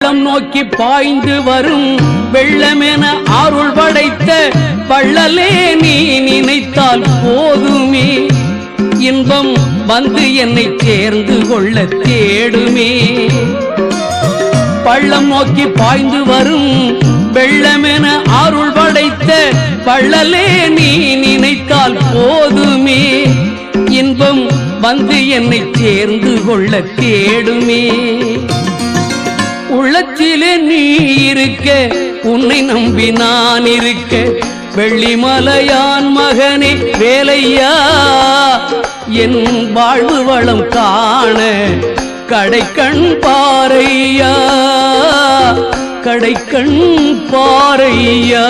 பள்ளம் நோக்கி பாய்ந்து வரும் வெள்ளமென அருள் படைத்த வள்ளலே நீ நினைத்தால் போதுமே இன்பம் வந்து என்னை சேர்ந்து கொள்ள தேடுமே பள்ளம் நோக்கி பாய்ந்து வரும் வெள்ளமென அருள் படைத்த வள்ளலே நீ நினைத்தால் போதுமே இன்பம் வந்து என்னை சேர்ந்து கொள்ள தேடுமே உள்ளத்திலே நீ இருக்க உன்னை நம்பி நான் இருக்க வெள்ளிமலையான் மகனே வேலையா என் வாழ்வு வளம் காண கடைக்கண் பாரையா கடைக்கண் பாரையா